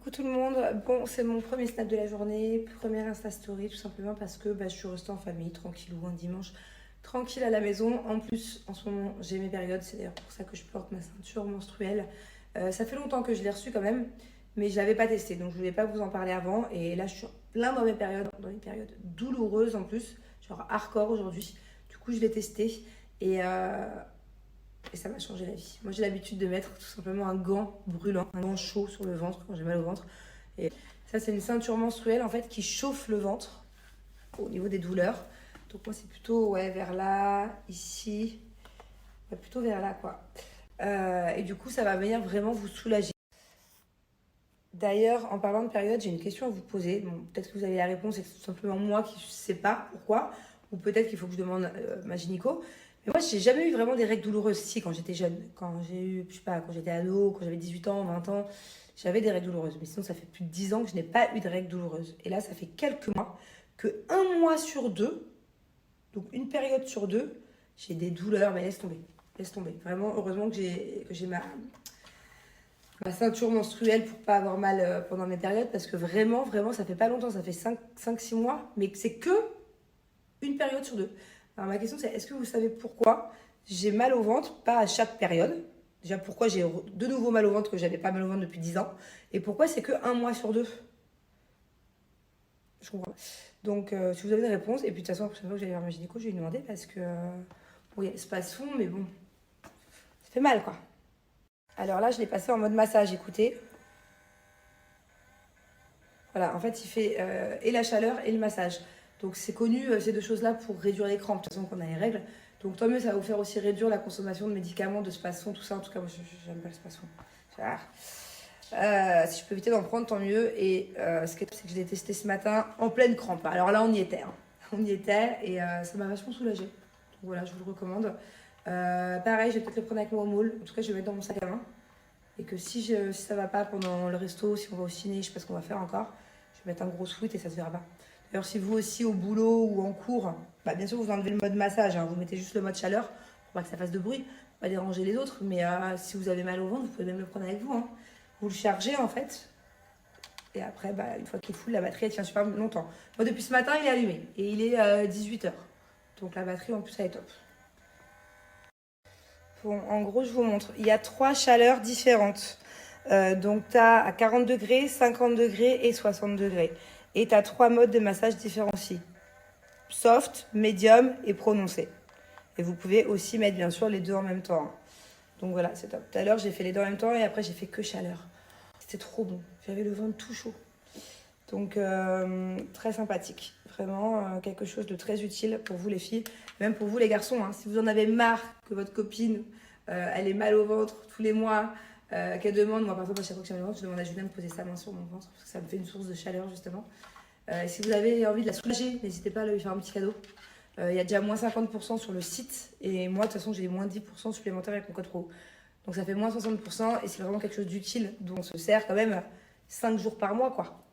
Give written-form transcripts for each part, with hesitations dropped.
Coucou tout le monde, bon c'est mon premier snap de la journée, première Insta Story tout simplement parce que je suis restée en famille, tranquillou, un dimanche, tranquille à la maison. En plus en ce moment j'ai mes périodes, c'est d'ailleurs pour ça que je porte ma ceinture menstruelle. Ça fait longtemps que je l'ai reçue quand même, mais je l'avais pas testé donc je voulais pas vous en parler avant. Et là je suis plein dans mes périodes douloureuses en plus, genre hardcore aujourd'hui. Du coup je l'ai testé et, euh, et ça m'a changé la vie. Moi, j'ai l'habitude de mettre tout simplement un gant brûlant, un gant chaud sur le ventre quand j'ai mal au ventre. Et ça, c'est une ceinture menstruelle en fait qui chauffe le ventre au niveau des douleurs. Donc moi, c'est plutôt ouais, vers là, ici, ouais, plutôt vers là quoi. Et du coup, ça va venir vraiment vous soulager. D'ailleurs, en parlant de période, j'ai une question à vous poser. Bon, peut-être que vous avez la réponse et que c'est tout simplement moi qui ne sais pas pourquoi. Ou peut-être qu'il faut que je demande ma gynéco. Mais moi, j'ai jamais eu vraiment des règles douloureuses. Si, quand j'étais jeune, quand j'ai eu, je sais pas, quand j'étais ado, quand j'avais 18 ans, 20 ans, j'avais des règles douloureuses. Mais sinon, ça fait plus de 10 ans que je n'ai pas eu de règles douloureuses. Et là, ça fait quelques mois que un mois sur deux, donc une période sur deux, j'ai des douleurs. Mais laisse tomber. Laisse tomber. Vraiment, heureusement que j'ai ma ceinture menstruelle pour pas avoir mal pendant mes périodes. Parce que vraiment, vraiment, ça fait pas longtemps. Ça fait 5-6 mois. Mais c'est que une période sur deux. Alors ma question c'est, est-ce que vous savez pourquoi j'ai mal au ventre, pas à chaque période? Déjà pourquoi j'ai de nouveau mal au ventre que j'avais pas mal au ventre depuis 10 ans? Et pourquoi c'est que un mois sur deux? Je comprends pas. Donc si vous avez une réponse, et puis de toute façon la prochaine fois que j'allais voir ma gynéco, je vais lui demander parce que bon, il y a l'espace fond, mais bon, ça fait mal quoi. Alors là je l'ai passé en mode massage, écoutez. Voilà, en fait il fait et la chaleur et le massage. Donc c'est connu ces deux choses-là pour réduire les crampes, de toute façon qu'on a les règles. Donc tant mieux, ça va vous faire aussi réduire la consommation de médicaments, de spasson, tout ça. En tout cas, moi j'aime pas le spasson. Si je peux éviter d'en prendre, tant mieux. Et ce qui est top, c'est que je l'ai testé ce matin en pleine crampe. Alors là, on y était. Hein. On y était et ça m'a vachement soulagée. Donc voilà, je vous le recommande. Pareil, je vais peut-être le prendre avec moi au moule. En tout cas, je vais le mettre dans mon sac à main. Et que si ça va pas pendant le resto, si on va au ciné, je sais pas ce qu'on va faire encore, je vais mettre un gros sweat et ça se verra pas. D'ailleurs, si vous aussi au boulot ou en cours, bah, bien sûr, vous enlevez le mode massage, hein, vous mettez juste le mode chaleur pour pas que ça fasse de bruit, pas déranger les autres. Mais si vous avez mal au ventre, vous pouvez même le prendre avec vous. Hein. Vous le chargez en fait. Et après, bah, une fois qu'il est full, la batterie elle tient super longtemps. Moi, depuis ce matin, il est allumé et il est 18h. Donc la batterie en plus, elle est top. Bon, en gros, je vous montre. Il y a 3 chaleurs différentes. Donc, tu as à 40 degrés, 50 degrés et 60 degrés. Et tu as 3 modes de massage différenciés. Soft, médium et prononcé. Et vous pouvez aussi mettre, bien sûr, les deux en même temps. Donc voilà, c'est top. Tout à l'heure, j'ai fait les deux en même temps et après, j'ai fait que chaleur. C'était trop bon. J'avais le ventre tout chaud. Donc, très sympathique. Vraiment, quelque chose de très utile pour vous les filles. Même pour vous les garçons. Hein. Si vous en avez marre que votre copine, elle ait mal au ventre tous les mois, qu'elle demande, moi par exemple, à chaque fois que j'ai mal au ventre, je demande à Julien de poser sa main sur mon ventre. Parce que ça me fait une source de chaleur, justement. Si vous avez envie de la soulager, n'hésitez pas à lui faire un petit cadeau. Il y a déjà moins 50% sur le site. Et moi, de toute façon, j'ai moins 10% supplémentaires avec mon code pro. Donc ça fait moins 60%. Et c'est vraiment quelque chose d'utile dont on se sert quand même 5 jours par mois, quoi.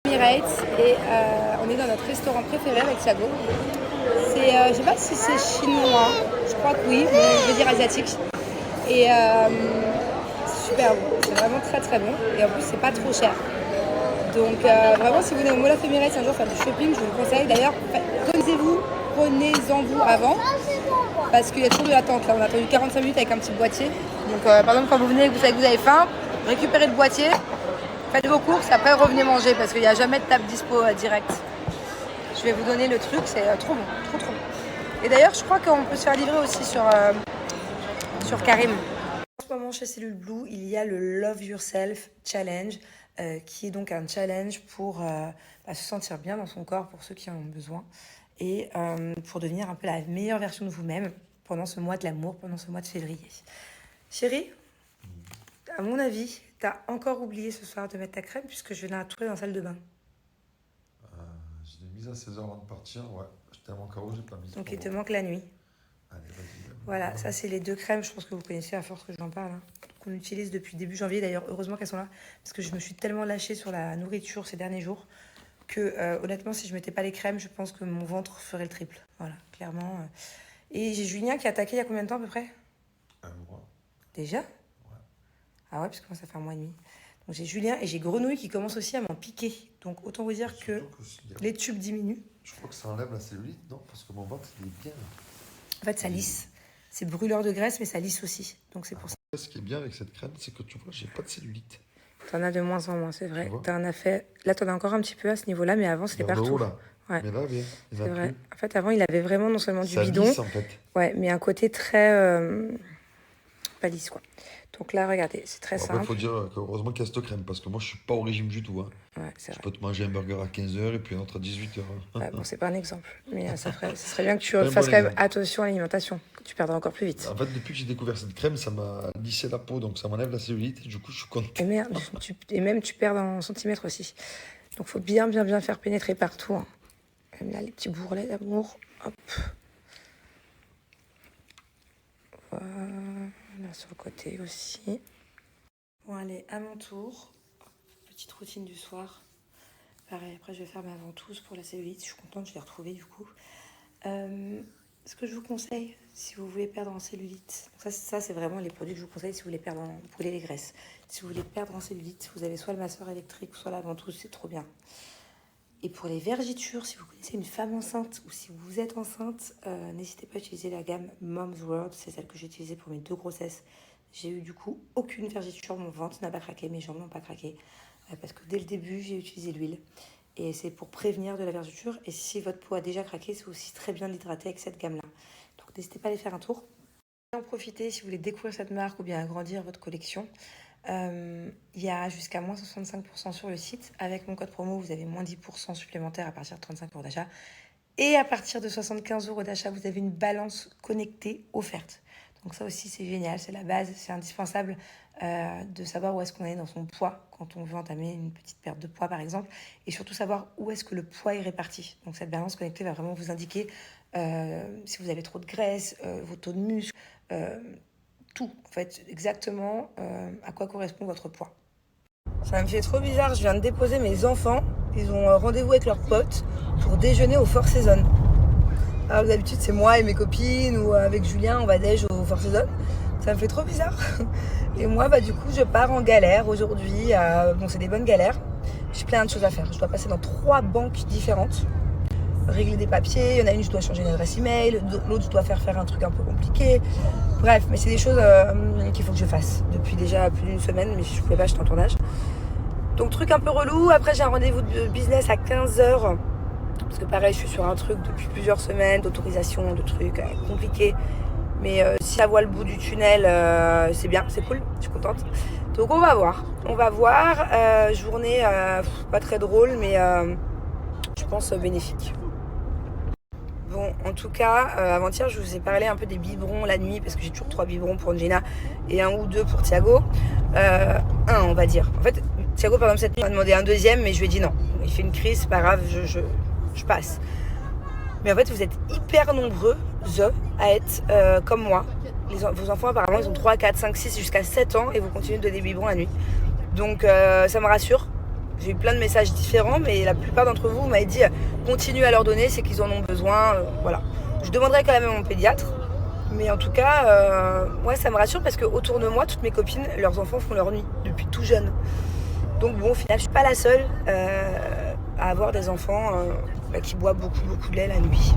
Emirates et on est dans notre restaurant préféré avec Thiago. C'est, je sais pas si c'est chinois, je crois que oui, mais je veux dire asiatique. Et c'est super bon, c'est vraiment très très bon et en plus c'est pas trop cher. Donc vraiment si vous venez au Mall of Emirates un jour faire du shopping, je vous le conseille. D'ailleurs, prenez-en vous avant parce qu'il y a trop de l'attente là. On a attendu 45 minutes avec un petit boîtier. Donc par exemple quand vous venez et que vous savez que vous avez faim, récupérez le boîtier. Faites vos courses, après revenez manger parce qu'il n'y a jamais de table dispo direct. Je vais vous donner le truc, c'est trop bon, trop trop bon. Et d'ailleurs, je crois qu'on peut se faire livrer aussi sur Karim. En ce moment, chez Cellule Blue, il y a le Love Yourself Challenge, qui est donc un challenge pour se sentir bien dans son corps pour ceux qui en ont besoin et pour devenir un peu la meilleure version de vous-même pendant ce mois de l'amour, pendant ce mois de février. Chérie, à mon avis, t'as encore oublié ce soir de mettre ta crème puisque je viens la trouver dans la salle de bain. Je l'ai mise à 16h avant de partir, ouais. J'étais tellement KO, j'ai pas mis Donc trop il te loin. manque la nuit. Allez, vas-y, Voilà, ça c'est les 2 crèmes, je pense que vous connaissez à force que j'en parle, hein, qu'on utilise depuis début janvier. D'ailleurs, heureusement qu'elles sont là, parce que je me suis tellement lâchée sur la nourriture ces derniers jours que honnêtement, si je mettais pas les crèmes, je pense que mon ventre ferait le triple. Voilà, clairement. Et j'ai Julien qui a attaqué il y a combien de temps à peu près? Un mois. Déjà? Ouais. Ah ouais, parce que moi ça fait un mois et demi. Donc j'ai Julien et j'ai Grenouille qui commence aussi à m'en piquer. Donc autant vous dire que les tubes diminuent. Je crois que ça enlève la cellulite, non? Parce que mon ventre, il est bien. En fait, ça lisse. C'est brûleur de graisse, mais ça lisse aussi. Donc c'est pour ça. Ce qui est bien avec cette crème, c'est que tu vois, j'ai pas de cellulite. T'en as de moins en moins, c'est vrai. Tu vois. T'en as fait... Là, t'en as encore un petit peu à ce niveau-là, mais avant, c'était Vers le partout. haut, là. Ouais. Mais là, bien, il y en C'est a vrai. plus. En fait, avant, il avait vraiment non seulement du Ça bidon, lisse, en fait. ouais, mais un côté très pas lisse, quoi. Donc là, regardez, c'est très Après, il simple. faut dire qu'heureusement qu'il y a cette crème, parce que moi, je suis pas au régime du tout. Hein. Ouais, c'est Je vrai. peux te manger un burger à 15h et puis un autre à 18h. Ouais, bon, c'est pas un exemple, mais ça serait bien que tu Pas un fasses bon quand même exemple. attention à l'alimentation, que tu perdras encore plus vite. En fait, depuis que j'ai découvert cette crème, ça m'a lissé la peau, donc ça m'enlève la cellulite. Et du coup, je suis content. Et merde, et même tu perds en centimètres aussi. Donc faut bien faire pénétrer partout, hein. Même là, les petits bourrelets d'amour. Hop. Voilà, là sur le côté aussi. Bon, allez, à mon tour. Petite routine du soir. Pareil, après je vais faire ma ventouse pour la cellulite. Je suis contente, je l'ai retrouvée du coup. Ce que je vous conseille, si vous voulez perdre en cellulite, ça c'est vraiment les produits que je vous conseille si vous voulez brûler les graisses. Si vous voulez perdre en cellulite, vous avez soit le masseur électrique, soit la ventouse, c'est trop bien. Et pour les vergitures, si vous connaissez une femme enceinte ou si vous êtes enceinte, n'hésitez pas à utiliser la gamme Mom's World. C'est celle que j'ai utilisée pour mes 2 grossesses. J'ai eu du coup aucune vergiture, mon ventre n'a pas craqué, mes jambes n'ont pas craqué. Parce que dès le début, j'ai utilisé l'huile. Et c'est pour prévenir de la vergeture. Et si votre peau a déjà craqué, c'est aussi très bien d'hydrater avec cette gamme-là. Donc n'hésitez pas à aller faire un tour. En profiter si vous voulez découvrir cette marque ou bien agrandir votre collection. Il y a jusqu'à moins 65% sur le site. Avec mon code promo, vous avez moins 10% supplémentaire à partir de 35 € d'achat. Et à partir de 75 € d'achat, vous avez une balance connectée offerte. Donc ça aussi, c'est génial, c'est la base, c'est indispensable de savoir où est-ce qu'on est dans son poids quand on veut entamer une petite perte de poids, par exemple. Et surtout savoir où est-ce que le poids est réparti. Donc cette balance connectée va vraiment vous indiquer si vous avez trop de graisse, vos taux de muscle, tout, en fait, exactement à quoi correspond votre poids. Ça me fait trop bizarre, je viens de déposer mes enfants. Ils ont rendez-vous avec leurs potes pour déjeuner au Four Seasons. Alors d'habitude, c'est moi et mes copines ou avec Julien, on va déj au Four Seasons. Ça me fait trop bizarre. Et moi, du coup, je pars en galère aujourd'hui. Bon, c'est des bonnes galères. J'ai plein de choses à faire. Je dois passer dans 3 banques différentes. Régler des papiers. Il y en a une, je dois changer une adresse email. L'autre, je dois faire un truc un peu compliqué. Bref, mais c'est des choses qu'il faut que je fasse depuis déjà plus d'une semaine. Mais si je pouvais pas, j'étais en tournage. Donc, truc un peu relou. Après, j'ai un rendez-vous de business à 15h. Parce que pareil, je suis sur un truc depuis plusieurs semaines, d'autorisation, de trucs compliqués. Mais si ça voit le bout du tunnel, c'est bien, c'est cool, je suis contente. Donc on va voir. Journée pas très drôle, mais je pense bénéfique. Bon, en tout cas, avant-hier, je vous ai parlé un peu des biberons la nuit, parce que j'ai toujours 3 biberons pour Angina et 1 ou 2 pour Thiago. 1, on va dire. En fait, Thiago, par exemple, cette nuit, m'a demandé un 2e, mais je lui ai dit non. Il fait une crise, c'est pas grave, je passe. Mais en fait, vous êtes hyper nombreux à être comme moi. Vos enfants, apparemment, ils ont 3, 4, 5, 6, jusqu'à 7 ans et vous continuez de donner des biberons la nuit. Donc, ça me rassure. J'ai eu plein de messages différents, mais la plupart d'entre vous m'avez dit continuez à leur donner, c'est qu'ils en ont besoin. Voilà. Je demanderai quand même à mon pédiatre. Mais en tout cas, ouais, ça me rassure parce qu'autour de moi, toutes mes copines, leurs enfants font leur nuit depuis tout jeune. Donc bon, au final, je suis pas la seule à avoir des enfants qui boivent beaucoup de lait la nuit.